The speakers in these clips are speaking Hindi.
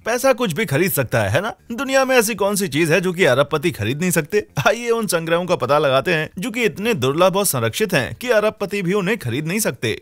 पैसा कुछ भी खरीद सकता है ना? दुनिया में ऐसी कौन सी चीज है जो कि अरबपति खरीद नहीं सकते? आइए उन संग्रहों का पता लगाते हैं जो कि इतने दुर्लभ और संरक्षित हैं कि अरबपति भी उन्हें खरीद नहीं सकते।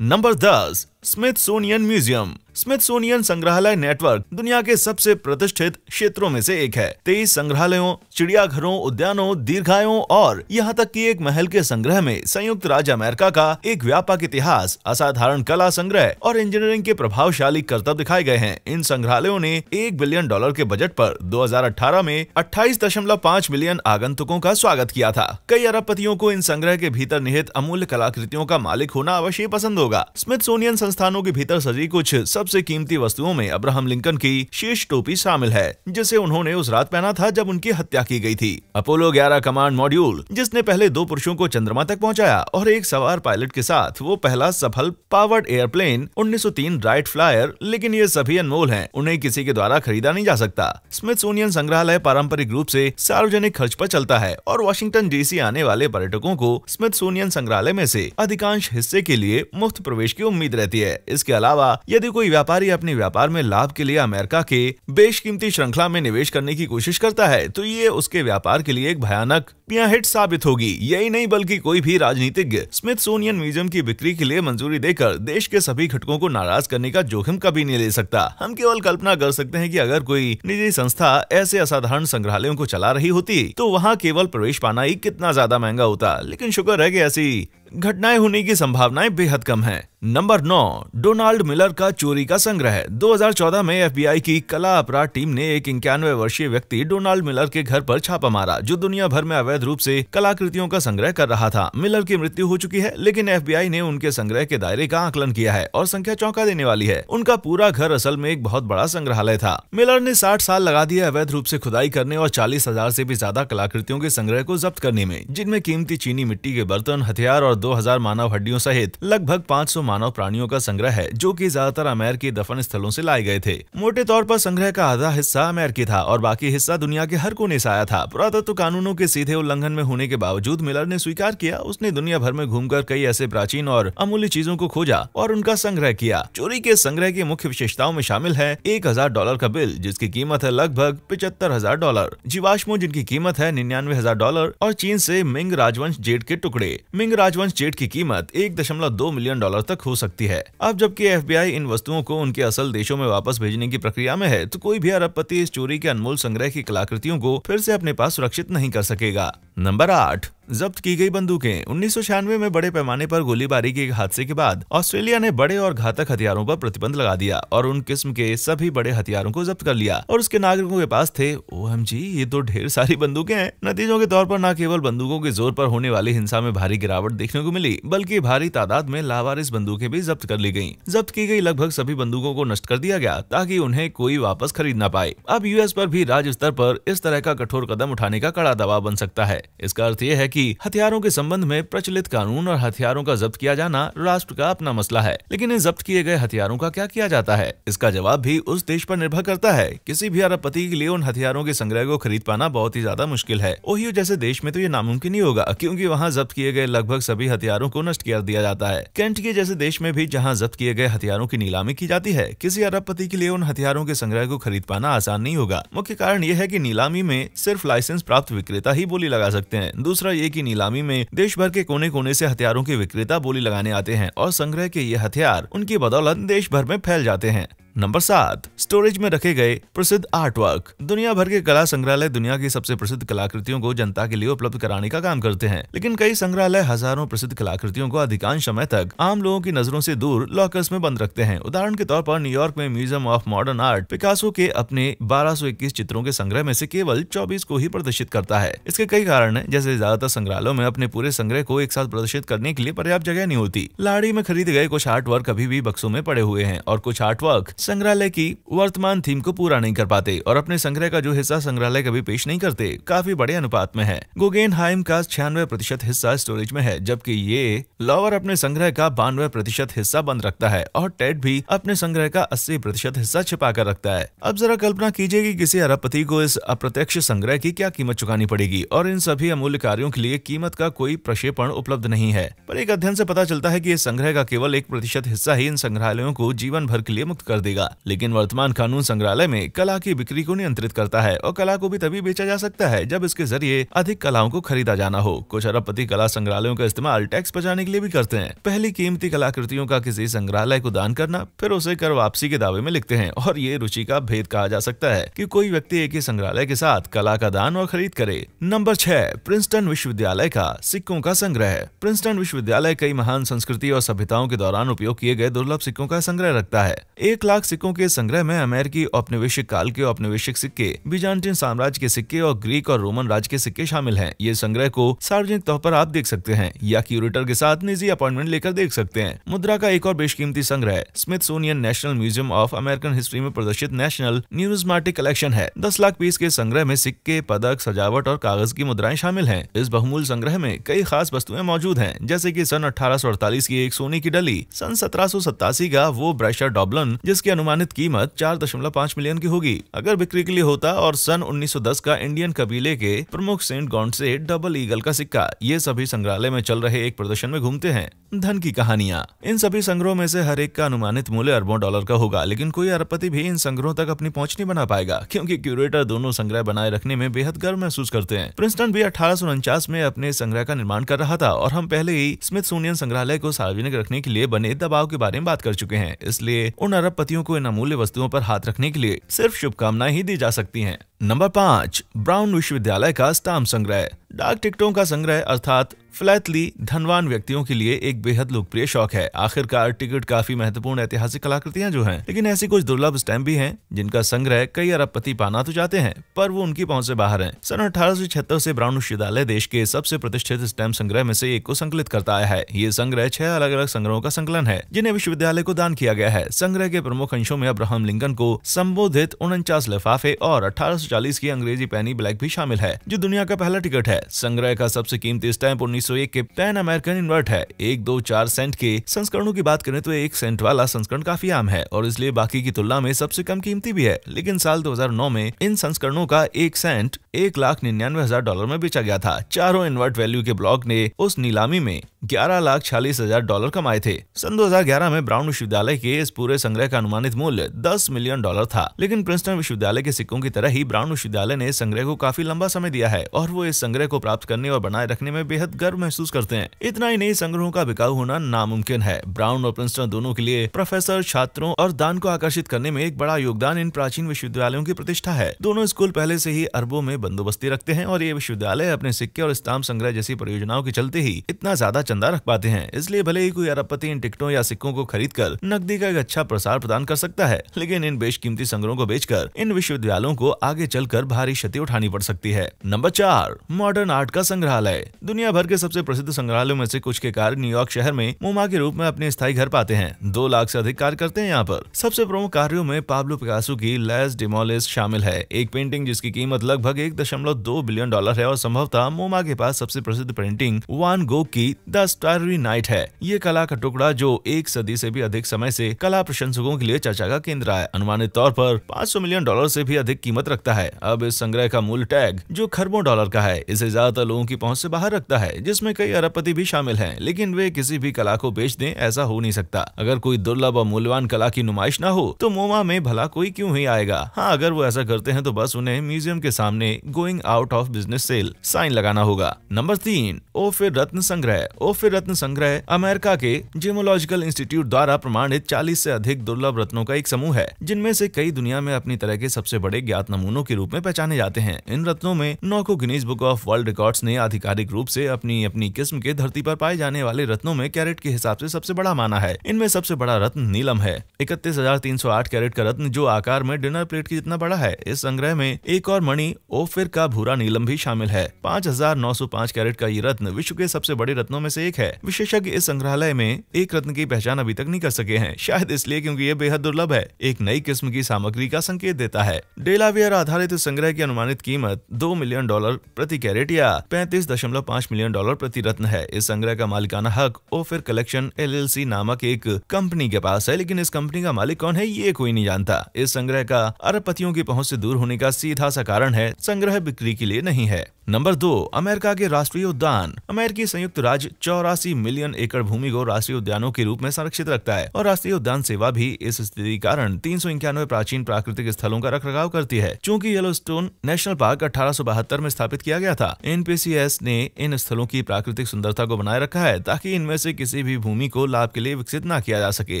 Number 10, Smithsonian museum. स्मिथसोनियन संग्रहालय नेटवर्क दुनिया के सबसे प्रतिष्ठित क्षेत्रों में से एक है। 23 संग्रहालयों, चिड़ियाघरों, उद्यानों, दीर्घायों और यहाँ तक कि एक महल के संग्रह में संयुक्त राज्य अमेरिका का एक व्यापक इतिहास, असाधारण कला संग्रह और इंजीनियरिंग के प्रभावशाली करतब दिखाए गए हैं। इन संग्रहालयों ने $1 बिलियन के बजट पर 2018 में 28.5 मिलियन आगंतुकों का स्वागत किया था। कई अरबपतियों को इन संग्रह के भीतर निहित अमूल्य कलाकृतियों का मालिक होना अवश्य पसंद होगा। स्मिथसोनियन संस्थानों के भीतर सजी कुछ सबसे कीमती वस्तुओं में अब्राहम लिंकन की शीर्ष टोपी शामिल है, जिसे उन्होंने उस रात पहना था जब उनकी हत्या की गई थी। अपोलो 11 कमांड मॉड्यूल, जिसने पहले 2 पुरुषों को चंद्रमा तक पहुंचाया और एक सवार पायलट के साथ वो पहला सफल पावर्ड एयरप्लेन 1903 राइट फ्लायर, लेकिन ये सभी अनमोल हैं, उन्हें किसी के द्वारा खरीदा नहीं जा सकता। स्मिथसोनियन संग्रहालय पारंपरिक रूप से सार्वजनिक खर्च पर चलता है और वॉशिंगटन डीसी आने वाले पर्यटकों को स्मिथसोनियन संग्रहालय में से अधिकांश हिस्से के लिए मुफ्त प्रवेश की उम्मीद रहती है। इसके अलावा यदि कोई व्यापारी अपने व्यापार में लाभ के लिए अमेरिका के बेशकीमती श्रृंखला में निवेश करने की कोशिश करता है तो ये उसके व्यापार के लिए एक भयानक पियाहिट साबित होगी। यही नहीं बल्कि कोई भी राजनीतिज्ञ स्मिथसोनियन म्यूजियम की बिक्री के लिए मंजूरी देकर देश के सभी घटकों को नाराज करने का जोखिम कभी नहीं ले सकता। हम केवल कल्पना कर सकते हैं कि अगर कोई निजी संस्था ऐसे असाधारण संग्रहालयों को चला रही होती तो वहाँ केवल प्रवेश पाना ही कितना ज्यादा महंगा होता। लेकिन शुक्र है कि ऐसी घटनाएं होने की संभावनाएं बेहद कम है। नंबर 9, डोनाल्ड मिलर का चोरी का संग्रह। 2014 में FBI की कला अपराध टीम ने एक 91 वर्षीय व्यक्ति डोनाल्ड मिलर के घर पर छापा मारा, जो दुनिया भर में अवैध रूप से कलाकृतियों का संग्रह कर रहा था। मिलर की मृत्यु हो चुकी है, लेकिन FBI ने उनके संग्रह के दायरे का आकलन किया है और संख्या चौंका देने वाली है। उनका पूरा घर असल में एक बहुत बड़ा संग्रहालय था। मिलर ने 60 साल लगा दिए अवैध रूप से खुदाई करने और 40,000 से भी ज्यादा कलाकृतियों के संग्रह को जब्त करने में, जिनमें कीमती चीनी मिट्टी के बर्तन, हथियार और 2000 मानव हड्डियों सहित लगभग 500 मानव प्राणियों का संग्रह है, जो कि ज्यादातर अमेरिकी दफन स्थलों से लाए गए थे। मोटे तौर पर संग्रह का आधा हिस्सा अमेरिकी था और बाकी हिस्सा दुनिया के हर कोने से आया था। पुरातत्व कानूनों के सीधे उल्लंघन में होने के बावजूद मिलर ने स्वीकार किया। उसने दुनिया भर में घूमकर कई ऐसे प्राचीन और अमूल्य चीजों को खोजा और उनका संग्रह किया। चोरी के संग्रह की मुख्य विशेषताओं में शामिल है $1000 का बिल, जिसकी कीमत है लगभग $75,000, जीवाश्मों जिनकी कीमत है $99,000 और चीन से मिंग राजवंश जेट के टुकड़े। मिंग राजवंश जेट की कीमत $1.2 मिलियन तक हो सकती है। अब जबकि FBI इन वस्तुओं को उनके असल देशों में वापस भेजने की प्रक्रिया में है, तो कोई भी अरबपति इस चोरी के अनमोल संग्रह की कलाकृतियों को फिर से अपने पास सुरक्षित नहीं कर सकेगा। नंबर 8, जब्त की गई बंदूकें। 1996 में बड़े पैमाने पर गोलीबारी के एक हादसे के बाद ऑस्ट्रेलिया ने बड़े और घातक हथियारों पर प्रतिबंध लगा दिया और उन किस्म के सभी बड़े हथियारों को जब्त कर लिया और उसके नागरिकों के पास थे OMG, ये तो ढेर सारी बंदूकें हैं। नतीजों के तौर पर न केवल बंदूकों के जोर पर होने वाली हिंसा में भारी गिरावट देखने को मिली, बल्कि भारी तादाद में लावारिस बंदूकें भी जब्त कर ली गयी। जब्त की गई लगभग सभी बंदूकों को नष्ट कर दिया गया ताकि उन्हें कोई वापस खरीद न पाए। अब US पर भी राज्य स्तर पर इस तरह का कठोर कदम उठाने का कड़ा दबाव बन सकता है। इसका अर्थ यह है कि हथियारों के संबंध में प्रचलित कानून और हथियारों का जब्त किया जाना राष्ट्र का अपना मसला है, लेकिन इन जब्त किए गए हथियारों का क्या किया जाता है, इसका जवाब भी उस देश पर निर्भर करता है। किसी भी अरबपति के लिए उन हथियारों के संग्रह को खरीद पाना बहुत ही ज्यादा मुश्किल है। ओहियो जैसे देश में तो ये नामुमकिन ही होगा, क्योंकि वहाँ जब्त किए गए लगभग सभी हथियारों को नष्ट कर दिया जाता है। केंटकी जैसे देश में भी जहाँ जब्त किए गए हथियारों की नीलामी की जाती है, किसी अरबपति के लिए उन हथियारों के संग्रह को खरीद पाना आसान नहीं होगा। मुख्य कारण यह है कि नीलामी में सिर्फ लाइसेंस प्राप्त विक्रेता ही बोली लगा सकते हैं। दूसरा ये कि नीलामी में देश भर के कोने कोने से हथियारों के विक्रेता बोली लगाने आते हैं और संग्रह के ये हथियार उनकी बदौलत देश भर में फैल जाते हैं। नंबर 7, स्टोरेज में रखे गए प्रसिद्ध आर्ट वर्क। दुनिया भर के कला संग्रहालय दुनिया की सबसे प्रसिद्ध कलाकृतियों को जनता के लिए उपलब्ध कराने का काम करते हैं, लेकिन कई संग्रहालय हजारों प्रसिद्ध कलाकृतियों को अधिकांश समय तक आम लोगों की नजरों से दूर लॉकर्स में बंद रखते हैं। उदाहरण के तौर पर न्यूयॉर्क में museum of modern art Picasso के अपने 1221 चित्रों के संग्रह में से केवल 24 को ही प्रदर्शित करता है। इसके कई कारण हैं, जैसे ज्यादातर संग्रहालयों में अपने पूरे संग्रह को एक साथ प्रदर्शित करने के लिए पर्याप्त जगह नहीं होती। लाड़ी में खरीदे गए कुछ आर्ट वर्क अभी भी बक्सों में पड़े हुए हैं और कुछ आर्ट वर्क संग्रहालय की वर्तमान थीम को पूरा नहीं कर पाते और अपने संग्रह का जो हिस्सा संग्रहालय कभी पेश नहीं करते काफी बड़े अनुपात में है। गुगेनहाइम का 96% हिस्सा स्टोरेज में है, जबकि ये लॉवर अपने संग्रह का 92% हिस्सा बंद रखता है और टेड भी अपने संग्रह का 80% हिस्सा छिपा कर रखता है। अब जरा कल्पना कीजिए कि किसी अरबपति को इस अप्रत्यक्ष संग्रह की क्या कीमत चुकानी पड़ेगी और इन सभी अमूल्य कार्यों के लिए कीमत का कोई प्रक्षेपण उपलब्ध नहीं है। पर एक अध्ययन से पता चलता है कि इस संग्रह का केवल 1% हिस्सा ही इन संग्रहालयों को जीवन भर के लिए मुक्त कर देगा। लेकिन वर्तमान कानून संग्रहालय में कला की बिक्री को नियंत्रित करता है और कला को भी तभी बेचा जा सकता है जब इसके जरिए अधिक कलाओं को खरीदा जाना हो। कुछ अरबपति कला संग्रहालयों का इस्तेमाल टैक्स बचाने के लिए भी करते हैं। पहली कीमती कलाकृतियों का किसी संग्रहालय को दान करना, फिर उसे कर वापसी के दावे में लिखते हैं और ये रुचि का भेद कहा जा सकता है कि कोई व्यक्ति एक ही संग्रहालय के साथ कला का दान और खरीद करे। नंबर 6, प्रिंसटन विश्वविद्यालय का सिक्कों का संग्रह। प्रिंसटन विश्वविद्यालय कई महान संस्कृति और सभ्यताओं के दौरान उपयोग किए गए दुर्लभ सिक्कों का संग्रह रखता है। 1 लाख सिक्कों के संग्रह में अमेरिकी औपनिवेशिक काल के औपनिवेशिक सिक्के, बीजान्टिन साम्राज्य के सिक्के और ग्रीक और रोमन राज्य के सिक्के शामिल हैं। ये संग्रह को सार्वजनिक तौर पर आप देख सकते हैं या क्यूरेटर के साथ निजी अपॉइंटमेंट लेकर देख सकते हैं। मुद्रा का एक और बेशकीमती संग्रह Smithsonian national museum of American history में प्रदर्शित नेशनल न्यूमिज्मेटिक कलेक्शन है। 10 लाख पीस के संग्रह में सिक्के, पदक, सजावट और कागज की मुद्राएं शामिल हैं। इस बहुमूल्य संग्रह में कई खास वस्तुएं मौजूद हैं, जैसे कि सन 1848 की एक सोने की डली, सन 1787 का वो ब्रेशर डॉबलन जिसकी अनुमानित कीमत 4.5 मिलियन की होगी अगर बिक्री के लिए होता, और सन 1910 का इंडियन कबीले के प्रमुख सेंट गॉन्ड से डबल ईगल का सिक्का। ये सभी संग्रहालय में चल रहे एक प्रदर्शन में घूमते हैं। धन की कहानियां। इन सभी संग्रहों में से हर एक का अनुमानित मूल्य अरबों डॉलर का होगा, लेकिन कोई अरबपति भी इन संग्रहों तक अपनी पहुंच नहीं बना पाएगा क्योंकि क्यूरेटर दोनों संग्रह बनाए रखने में बेहद गर्व महसूस करते हैं। प्रिंसटन भी 1849 में अपने संग्रह का निर्माण कर रहा था और हम पहले ही स्मिथसोनियन संग्रहालय को सार्वजनिक रखने के लिए बने दबाव के बारे में बात कर चुके हैं। इसलिए उन अरबपतियों को इन अमूल्य वस्तुओं पर हाथ रखने के लिए सिर्फ शुभकामनाएं ही दी जा सकती हैं। नंबर 5, ब्राउन विश्वविद्यालय का स्टाम्प संग्रह। डाक टिकटों का संग्रह अर्थात फिलैटली धनवान व्यक्तियों के लिए एक बेहद लोकप्रिय शौक है। आखिरकार टिकट काफी महत्वपूर्ण ऐतिहासिक कलाकृतियां जो हैं, लेकिन ऐसी कुछ दुर्लभ स्टैम्प भी हैं जिनका संग्रह कई अरबपति पाना तो चाहते हैं पर वो उनकी पहुंच से बाहर हैं। सन 1876 से ब्राउन विश्वविद्यालय देश के सबसे प्रतिष्ठित स्टैम्प संग्रह में से एक को संकलित करता आया है। ये संग्रह 6 अलग अलग संग्रहों का संकलन है जिन्हें विश्वविद्यालय को दान किया गया है। संग्रह के प्रमुख अंशों में अब्राहम लिंकन को संबोधित 49 लिफाफे और 1840 की अंग्रेजी पेनी ब्लैक भी शामिल है जो दुनिया का पहला टिकट है। संग्रह का सबसे कीमती स्टैम्प 1901 के पैन अमेरिकन इन्वर्ट है। 1, 2, 4 सेंट के संस्करणों की बात करें तो 1 सेंट वाला संस्करण काफी आम है और इसलिए बाकी की तुलना में सबसे कम कीमती भी है। लेकिन साल 2009 में इन संस्करणों का 1 सेंट $1,99,000 में बेचा गया था। चारों इन्वर्ट वैल्यू के ब्लॉक ने उस नीलामी में $11,46,000 कमाए थे। सन 2011 में ब्राउन विश्वविद्यालय के इस पूरे संग्रह का अनुमानित मूल्य $10 मिलियन था। लेकिन प्रिंसटन विश्वविद्यालय के सिक्कों की तरह ही ब्राउन विश्वविद्यालय ने इस संग्रह को काफी लंबा समय दिया है और वो इस संग्रह को प्राप्त करने और बनाए रखने में बेहद गर्व महसूस करते हैं। इतना ही नहीं, संग्रहों का बिकाऊ होना नामुमकिन है। ब्राउन और प्रिंसटन दोनों के लिए प्रोफेसर, छात्रों और दान को आकर्षित करने में एक बड़ा योगदान इन प्राचीन विश्वविद्यालयों की प्रतिष्ठा है। दोनों स्कूल पहले से ही अरबों में बंदोबस्ती रखते हैं और ये विश्वविद्यालय अपने सिक्के और स्टाम्प संग्रह जैसी परियोजनाओं के चलते ही इतना ज्यादा चंदा रख पाते हैं। इसलिए भले ही कोई अरबपति इन टिकटों या सिक्कों को खरीदकर नकदी का एक अच्छा प्रसार प्रदान कर सकता है, लेकिन इन बेशकीमती संग्रहों को बेचकर इन विश्वविद्यालयों को आगे चलकर भारी क्षति उठानी पड़ सकती है। नंबर 4, मॉडर्न आर्ट का संग्रहालय। दुनिया भर के सबसे प्रसिद्ध संग्रहालयों में से कुछ के कार्य न्यूयॉर्क शहर में मोमा के रूप में अपने स्थायी घर पाते हैं। 2 लाख से अधिक कार्य करते हैं यहाँ पर। सबसे प्रमुख कार्यों में पाब्लो पिकासो की लेस डेमोलिस शामिल है, एक पेंटिंग जिसकी कीमत लगभग $1.2 बिलियन है और संभवतः मोमा के पास सबसे प्रसिद्ध पेंटिंग वान गोग की द स्टाररी नाइट है। ये कला का टुकड़ा जो 1 सदी से भी अधिक समय से कला प्रशंसकों के लिए चर्चा का केंद्र है, अनुमानित तौर पर $500 मिलियन से भी अधिक कीमत रखता है। अब इस संग्रह का मूल्य टैग जो खरबों डॉलर का है, इसे ज्यादातर लोगों की पहुंच से बाहर रखता है, जिसमें कई अरबपति भी शामिल हैं, लेकिन वे किसी भी कला को बेच दें ऐसा हो नहीं सकता। अगर कोई दुर्लभ और मूल्यवान कला की नुमाइश ना हो तो मोमा में भला कोई क्यों ही आएगा। हाँ, अगर वो ऐसा करते हैं तो बस उन्हें म्यूजियम के सामने going out of business sale sign लगाना होगा। नंबर 3, ओफिर रत्न संग्रह। ओफिर रत्न संग्रह अमेरिका के जेमोलॉजिकल इंस्टीट्यूट द्वारा प्रमाणित 40 से अधिक दुर्लभ रत्नों का एक समूह है, जिनमें से कई दुनिया में अपनी तरह के सबसे बड़े ज्ञात नमूनों रत्नों के रूप में पहचाने जाते हैं। इन रत्नों में 9 को Guinness book of world records ने आधिकारिक रूप से अपनी अपनी किस्म के धरती पर पाए जाने वाले रत्नों में कैरेट के हिसाब से सबसे बड़ा माना है। इनमें सबसे बड़ा रत्न नीलम है, 31,308 कैरेट का रत्न, जो आकार में डिनर प्लेट की जितना बड़ा है। इस संग्रह में एक और मणि ओफिर का भूरा नीलम भी शामिल है। 5,905 कैरेट का ये रत्न विश्व के सबसे बड़े रत्नों में से एक है। विशेषज्ञ इस संग्रहालय में एक रत्न की पहचान अभी तक नहीं कर सके हैं, शायद इसलिए क्योंकि ये बेहद दुर्लभ है, एक नई किस्म की सामग्री का संकेत देता है। डेलावेयर आधारित इस संग्रह की अनुमानित कीमत $2 मिलियन प्रति कैरेट या $35.5 मिलियन प्रति रत्न है। इस संग्रह का मालिकाना हक ओफिर कलेक्शन LLC नामक एक कंपनी के पास है, लेकिन इस कंपनी का मालिक कौन है ये कोई नहीं जानता। इस संग्रह का अरबपतियों की पहुंच से दूर होने का सीधा सा कारण है, संग्रह बिक्री के लिए नहीं है। नंबर 2, अमेरिका के राष्ट्रीय उद्यान। अमेरिकी संयुक्त राज्य 84 मिलियन एकड़ भूमि को राष्ट्रीय उद्यानों के रूप में संरक्षित रखता है और राष्ट्रीय उद्यान सेवा भी इस स्थिति कारण 391 प्राचीन प्राकृतिक स्थलों का रखरखाव करती है। चूंकि येलोस्टोन नेशनल पार्क 1872 में स्थापित किया गया था, NPCS ने इन स्थलों की प्राकृतिक सुंदरता को बनाए रखा है ताकि इनमें से किसी भी भूमि को लाभ के लिए विकसित न किया जा सके।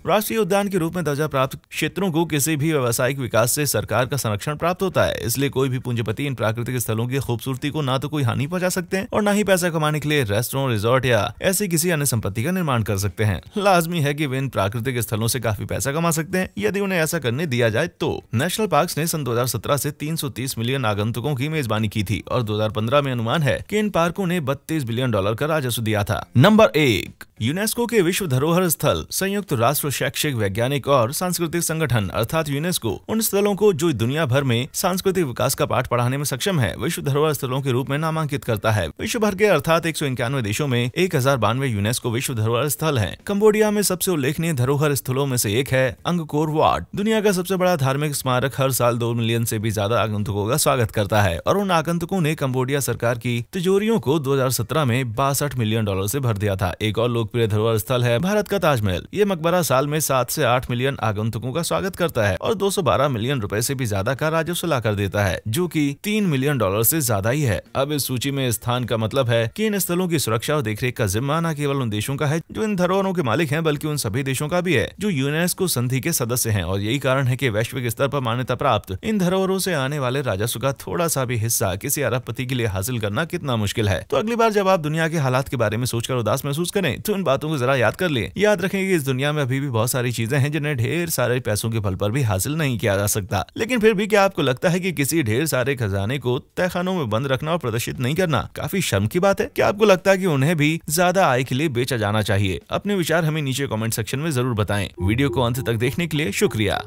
राष्ट्रीय उद्यान के रूप में दर्जा प्राप्त क्षेत्रों को किसी भी व्यावसायिक विकास से सरकार का संरक्षण प्राप्त होता है, इसलिए कोई भी पूंजीपति इन प्राकृतिक स्थलों की खूबसूरती को ना तो कोई हानि पहुंचा सकते हैं और ना ही पैसा कमाने के लिए रेस्टोरेंट, रिजॉर्ट या ऐसी किसी अन्य संपत्ति का निर्माण कर सकते हैं। लाजमी है कि वे इन प्राकृतिक स्थलों से काफी पैसा कमा सकते हैं यदि उन्हें ऐसा करने दिया जाए तो। नेशनल पार्क्स ने सन 2017 से 330 मिलियन आगंतुकों की मेजबानी की थी और 2015 में अनुमान है कि इन पार्कों ने $32 बिलियन का राजस्व दिया था। नंबर 1, यूनेस्को के विश्व धरोहर स्थल। संयुक्त राष्ट्र शैक्षिक, वैज्ञानिक और सांस्कृतिक संगठन अर्थात यूनेस्को उन स्थलों को जो दुनिया भर में सांस्कृतिक विकास का पाठ पढ़ाने में सक्षम है, विश्व धरोहर स्थलों के रूप में नामांकित करता है। विश्व भर के अर्थात 191 देशों में 1092 यूनेस्को विश्व धरोहर स्थल हैं। कंबोडिया में सबसे उल्लेखनीय धरोहर स्थलों में से एक है अंगकोर वाट। दुनिया का सबसे बड़ा धार्मिक स्मारक हर साल 2 मिलियन से भी ज्यादा आगंतुकों का स्वागत करता है और उन आगंतुकों ने कंबोडिया सरकार की तिजोरियों को 2017 में $62 मिलियन से भर दिया था। एक और लोकप्रिय धरोहर स्थल है भारत का ताजमहल। ये मकबरा साल में 7 से 8 मिलियन आगंतुकों का स्वागत करता है और 212 मिलियन रुपए से भी ज्यादा का राजस्व ला कर देता है, जो कि $3 मिलियन से ज्यादा ही है। अब इस सूची में स्थान का मतलब है कि इन स्थलों की सुरक्षा और देखरेख का जिम्मा न केवल उन देशों का है जो इन धरोहरों के मालिक हैं, बल्कि उन सभी देशों का भी है जो यूनेस्को संधि के सदस्य हैं। और यही कारण है कि वैश्विक स्तर पर मान्यता प्राप्त इन धरोहरों से आने वाले राजस्व का थोड़ा सा भी हिस्सा किसी अरबपति के लिए हासिल करना कितना मुश्किल है। तो अगली बार जब आप दुनिया के हालात के बारे में सोचकर उदास महसूस करें तो इन बातों को जरा याद कर लें। याद रखें कि इस दुनिया में अभी भी बहुत सारी चीजें हैं जिन्हें ढेर सारे पैसों के बल पर भी हासिल नहीं किया जा सकता। लेकिन फिर भी क्या आपको लगता है कि किसी ढेर सारे खजाने को तहखानों में बंद रखना और प्रदर्शित नहीं करना काफी शर्म की बात है? क्या आपको लगता है कि उन्हें भी ज्यादा आय के लिए बेचा जाना चाहिए? अपने विचार हमें नीचे कमेंट सेक्शन में जरूर बताएं। वीडियो को अंत तक देखने के लिए शुक्रिया।